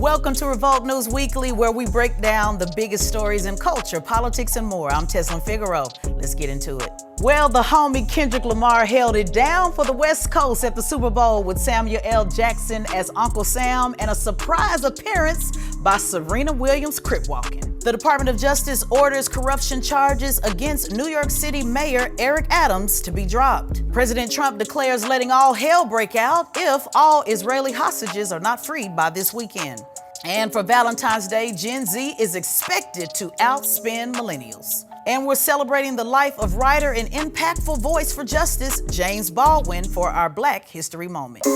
Welcome to REVOLT News Weekly, where we break down the biggest stories in culture, politics, and more. I'm Tezlyn Figaro. Let's get into it. Well, the homie Kendrick Lamar held it down for the West Coast at the Super Bowl with Samuel L. Jackson as Uncle Sam and a surprise appearance by Serena Williams crip walking. The Department of Justice orders corruption charges against New York City Mayor Eric Adams to be dropped. President Trump declares letting all hell break out if all Israeli hostages are not freed by this weekend. And for Valentine's Day, Gen Z is expected to outspend millennials. And we're celebrating the life of writer and impactful voice for justice, James Baldwin, for our Black History Moment.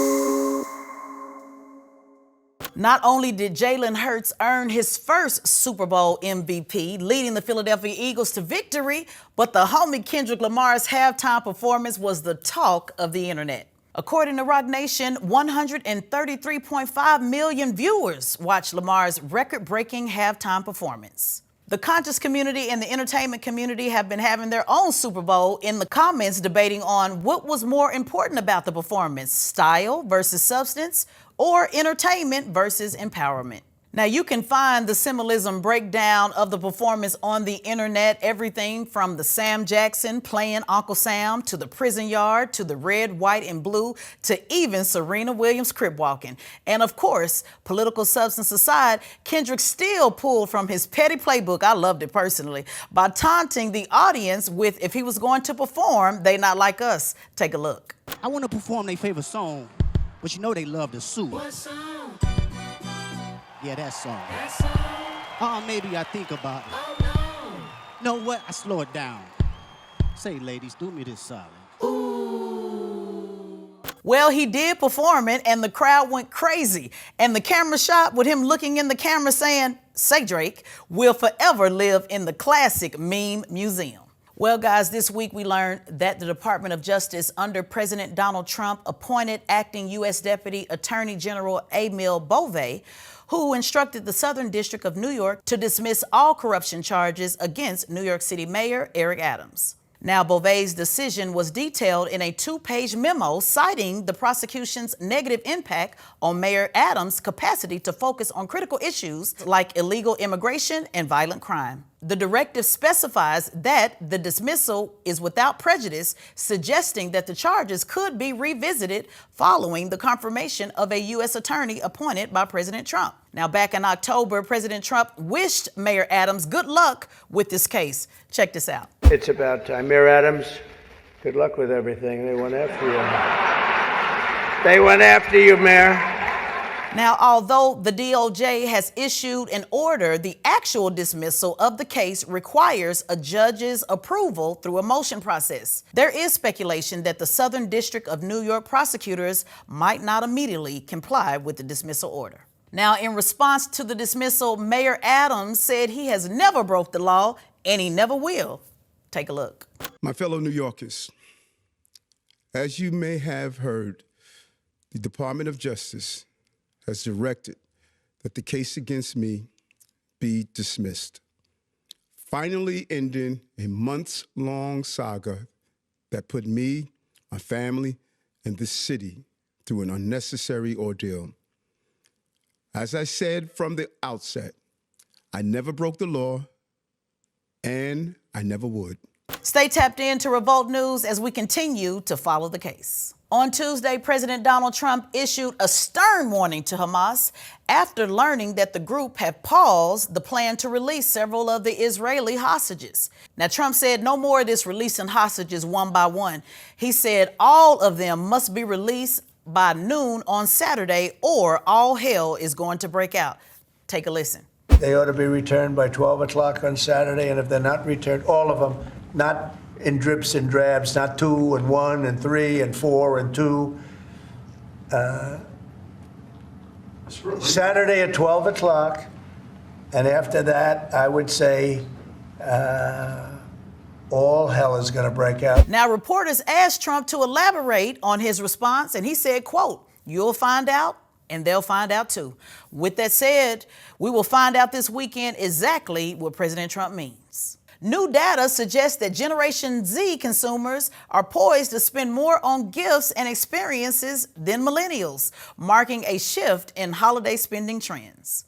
Not only did Jalen Hurts earn his first Super Bowl MVP, leading the Philadelphia Eagles to victory, but the homie Kendrick Lamar's halftime performance was the talk of the internet. According to Roc Nation, 133.5 million viewers watched Lamar's record-breaking halftime performance. The conscious community and the entertainment community have been having their own Super Bowl in the comments, debating on what was more important about the performance, style versus substance, or entertainment versus empowerment. Now, you can find the symbolism breakdown of the performance on the internet, everything from the Sam Jackson playing Uncle Sam to the prison yard to the red, white, and blue to even Serena Williams crip walking. And of course, political substance aside, Kendrick still pulled from his petty playbook, I loved it personally, by taunting the audience with if he was going to perform, they not like us. Take a look. I want to perform their favorite song, but you know they love to sue. What song? Yeah, that song. That song? Maybe I think about it. Oh Know what? I slow it down. Say, ladies, do me this solid. no. Ooh. Well, he did perform it, and the crowd went crazy. And the camera shot with him looking in the camera saying, "Say Drake," will forever live in the classic meme museum. Well, guys, this week we learned that the Department of Justice under President Donald Trump appointed acting U.S. Deputy Attorney General Emil Bove, who instructed the Southern District of New York to dismiss all corruption charges against New York City Mayor Eric Adams. Now, Bove's decision was detailed in a 2-page memo citing the prosecution's negative impact on Mayor Adams' capacity to focus on critical issues like illegal immigration and violent crime. The directive specifies that the dismissal is without prejudice, suggesting that the charges could be revisited following the confirmation of a U.S. attorney appointed by President Trump. Now, back in October, President Trump wished Mayor Adams good luck with this case. Check this out. It's about time. Mayor Adams, good luck with everything. They went after you. They went after you, Mayor. Now, although the DOJ has issued an order, the actual dismissal of the case requires a judge's approval through a motion process. There is speculation that the Southern District of New York prosecutors might not immediately comply with the dismissal order. Now, in response to the dismissal, Mayor Adams said he has never broke the law and he never will. Take a look. My fellow New Yorkers, as you may have heard, the Department of Justice has directed that the case against me be dismissed, finally ending a months-long saga that put me, my family, and this city through an unnecessary ordeal. As I said from the outset, I never broke the law, and I never would. Stay tapped in to REVOLT News as we continue to follow the case. On Tuesday, President Donald Trump issued a stern warning to Hamas after learning that the group had paused the plan to release several of the Israeli hostages. Now, Trump said no more of this releasing hostages one by one. He said all of them must be released by noon on Saturday or all hell is going to break out. Take a listen. They ought to be returned by 12 o'clock on Saturday, and if they're not returned, all of them, not in drips and drabs, not 2 and 1 and 3 and 4 and 2. Saturday at 12 o'clock, and after that, I would say all hell is going to break out. Now, reporters asked Trump to elaborate on his response, and he said, quote, "You'll find out, and they'll find out too." With that said, we will find out this weekend exactly what President Trump means. New data suggests that Generation Z consumers are poised to spend more on gifts and experiences than millennials, marking a shift in holiday spending trends.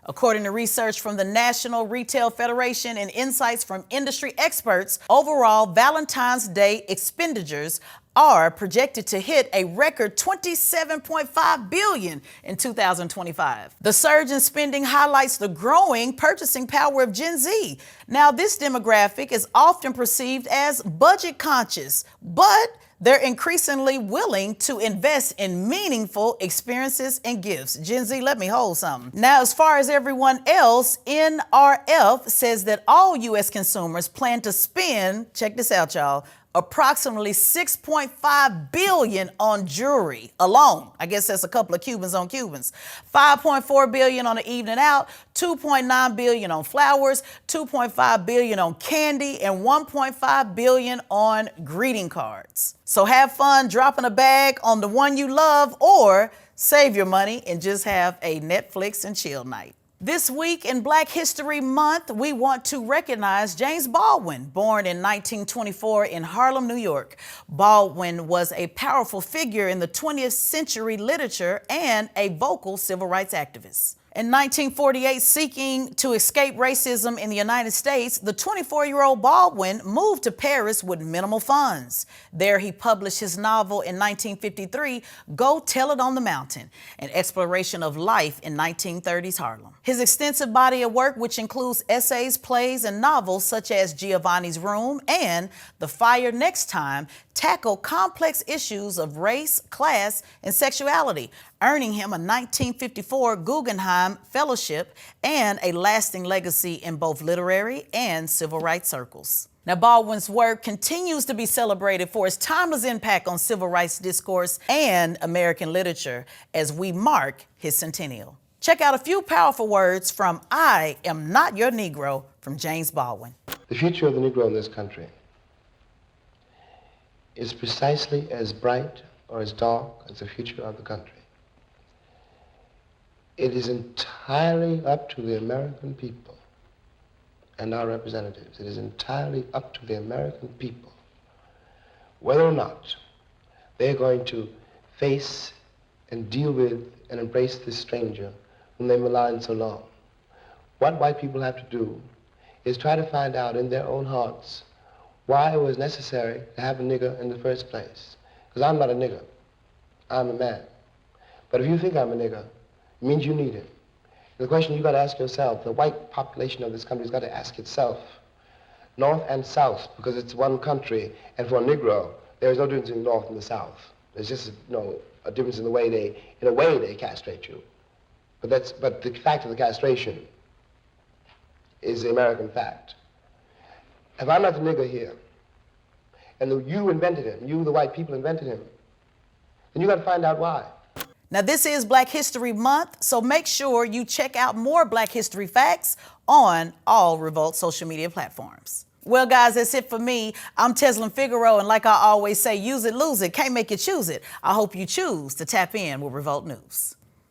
According to research from the National Retail Federation and insights from industry experts, overall Valentine's Day expenditures are projected to hit a record $27.5 billion in 2025. The surge in spending highlights the growing purchasing power of Gen Z. Now, this demographic is often perceived as budget conscious, but they're increasingly willing to invest in meaningful experiences and gifts. Gen Z, let me hold something. Now, as far as everyone else, NRF says that all U.S. consumers plan to spend, check this out, y'all, approximately $6.5 billion on jewelry alone. I guess that's a couple of Cubans on Cubans. $5.4 billion on the evening out, $2.9 billion on flowers, $2.5 billion on candy, and $1.5 billion on greeting cards. So have fun dropping a bag on the one you love, or save your money and just have a Netflix and chill night. This week in Black History Month, we want to recognize James Baldwin, born in 1924 in Harlem, New York. Baldwin was a powerful figure in the 20th century literature and a vocal civil rights activist. In 1948, seeking to escape racism in the United States, the 24-year-old Baldwin moved to Paris with minimal funds. There he published his novel in 1953, Go Tell It on the Mountain, an exploration of life in 1930s Harlem. His extensive body of work, which includes essays, plays, and novels such as Giovanni's Room and The Fire Next Time, tackle complex issues of race, class, and sexuality, earning him a 1954 Guggenheim Fellowship and a lasting legacy in both literary and civil rights circles. Now, Baldwin's work continues to be celebrated for its timeless impact on civil rights discourse and American literature as we mark his centennial. Check out a few powerful words from I Am Not Your Negro from James Baldwin. The future of the Negro in this country is precisely as bright or as dark as the future of the country. It is entirely up to the American people and our representatives. It is entirely up to the American people whether or not they're going to face and deal with and embrace this stranger whom they've maligned so long. What white people have to do is try to find out in their own hearts why it was necessary to have a nigger in the first place. Because I'm not a nigger, I'm a man. But if you think I'm a nigger, it means you need it. The question you've got to ask yourself, the white population of this country has got to ask itself, North and South, because it's one country, and for a Negro, there is no difference in the North and the South. There's just a difference in the way they castrate you. But the fact of the castration is the American fact. If I'm not the nigger here, and you invented him, you, the white people, invented him, then you got to find out why. Now, this is Black History Month, so make sure you check out more Black History facts on all Revolt social media platforms. Well, guys, that's it for me. I'm Tezlyn Figaro, and like I always say, use it, lose it, can't make you choose it. I hope you choose to tap in with Revolt News.